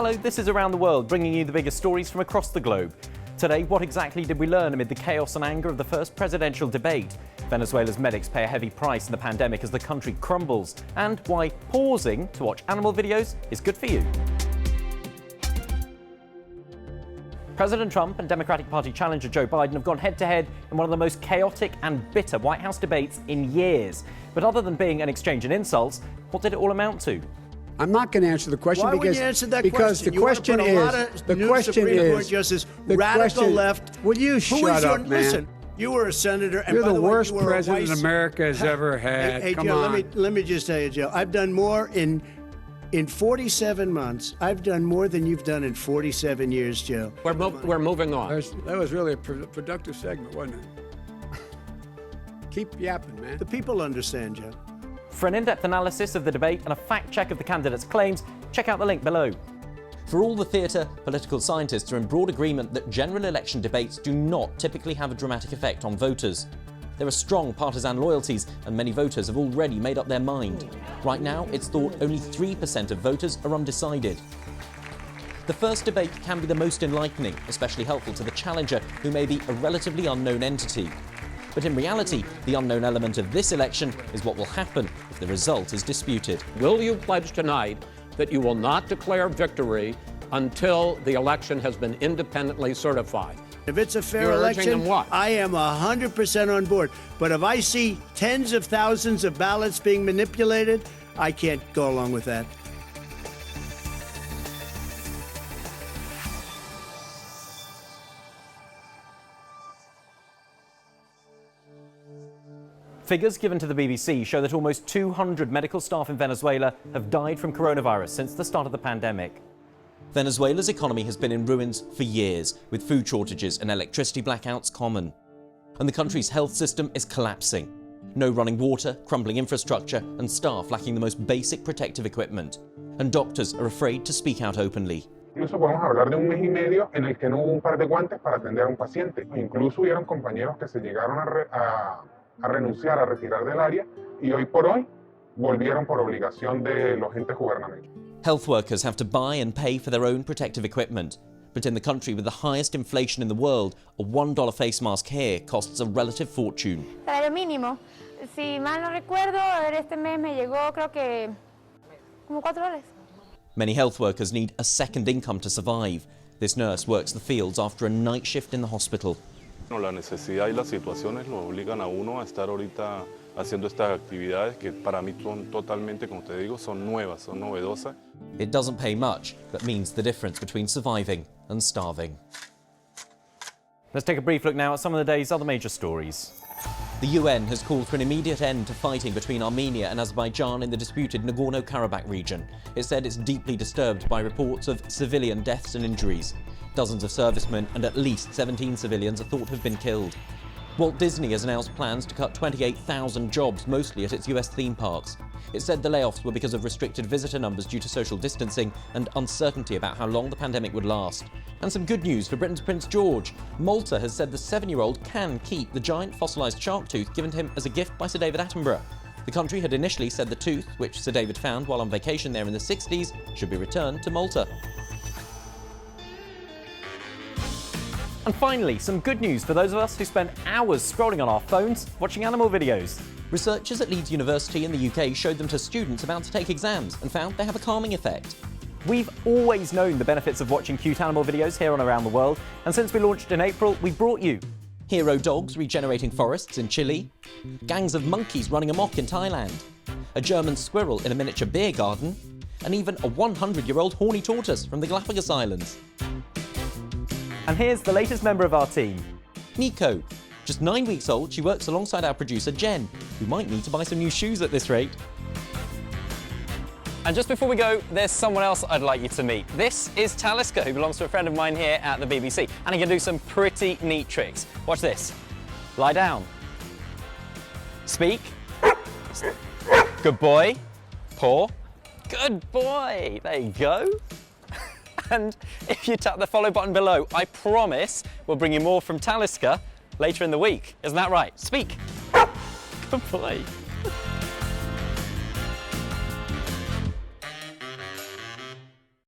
Hello, this is Around the World, bringing you the biggest stories from across the globe. Today, what exactly did we learn amid the chaos and anger of the first presidential debate? Venezuela's medics pay a heavy price in the pandemic as the country crumbles. And why pausing to watch animal videos is good for you. President Trump and Democratic Party challenger Joe Biden have gone head-to-head in one of the most chaotic and bitter White House debates in years. But other than being an exchange in insults, what did it all amount to? I'm not going to answer the question Why would you answer that because question? the question is the question is Justice, radical left. Will you shut up, man? Listen, you were a senator. And You're by the way, worst you were president America has ever had. Hey, Come Joe, on. let me just tell you, Joe. I've done more in 47 months. I've done more than you've done in 47 years, Joe. We're moving on. That was really a productive segment, wasn't it? Keep yapping, man. The people understand, Joe. For an in-depth analysis of the debate and a fact-check of the candidates' claims, check out the link below. For all the theatre, political scientists are in broad agreement that general election debates do not typically have a dramatic effect on voters. There are strong partisan loyalties, and many voters have already made up their mind. Right now, it's thought only 3% of voters are undecided. The first debate can be the most enlightening, especially helpful to the challenger, who may be a relatively unknown entity. But in reality, the unknown element of this election is what will happen if the result is disputed. Will you pledge tonight that you will not declare victory until the election has been independently certified? If it's a fair You're election, urging them what? I am 100% on board. But if I see tens of thousands of ballots being manipulated, I can't go along with that. Figures given to the BBC show that almost 200 medical staff in Venezuela have died from coronavirus since the start of the pandemic. Venezuela's economy has been in ruins for years, with food shortages and electricity blackouts common. And the country's health system is collapsing. No running water, crumbling infrastructure, and staff lacking the most basic protective equipment. And doctors are afraid to speak out openly. Incluso podemos hablar de un mes y medio en el que no hubo un par de guantes para atender a un paciente. Incluso hubieron compañeros que se llegaron a renunciar, a retirar del área, y hoy por hoy volvieron por obligación de los entes gubernamentales. Health workers have to buy and pay for their own protective equipment. But in the country with the highest inflation in the world, a $1 face mask here costs a relative fortune. Salario mínimo. Si mal no recuerdo, este mes me llegó creo que como $4. Many health workers need a second income to survive. This nurse works the fields after a night shift in the hospital. La necesidad y las situaciones lo obligan a uno a estar ahorita haciendo estas actividades que para mí son totalmente, como te digo, son nuevas, son novedosas. It doesn't pay much, but means the difference between surviving and starving. Let's take a brief look now at some of the day's other major stories. The UN has called for an immediate end to fighting between Armenia and Azerbaijan in the disputed Nagorno-Karabakh region. It said it's deeply disturbed by reports of civilian deaths and injuries. Dozens of servicemen and at least 17 civilians are thought to have been killed. Walt Disney has announced plans to cut 28,000 jobs, mostly at its US theme parks. It said the layoffs were because of restricted visitor numbers due to social distancing and uncertainty about how long the pandemic would last. And some good news for Britain's Prince George. Malta has said the 7-year-old can keep the giant fossilised shark tooth given to him as a gift by Sir David Attenborough. The country had initially said the tooth, which Sir David found while on vacation there in the 60s, should be returned to Malta. And finally, some good news for those of us who spend hours scrolling on our phones watching animal videos. Researchers at Leeds University in the UK showed them to students about to take exams and found they have a calming effect. We've always known the benefits of watching cute animal videos here on Around the World, and since we launched in April, we brought you hero dogs regenerating forests in Chile, gangs of monkeys running amok in Thailand, a German squirrel in a miniature beer garden, and even a 100-year-old horny tortoise from the Galapagos Islands. And here's the latest member of our team, Nico. Just 9 weeks old, she works alongside our producer Jen, who might need to buy some new shoes at this rate. And just before we go, there's someone else I'd like you to meet. This is Talisker, who belongs to a friend of mine here at the BBC, and he can do some pretty neat tricks. Watch this. Lie down. Speak. Good boy. Paw. Good boy. There you go. And if you tap the follow button below, I promise we'll bring you more from Talisker later in the week. Isn't that right? Speak. Good boy.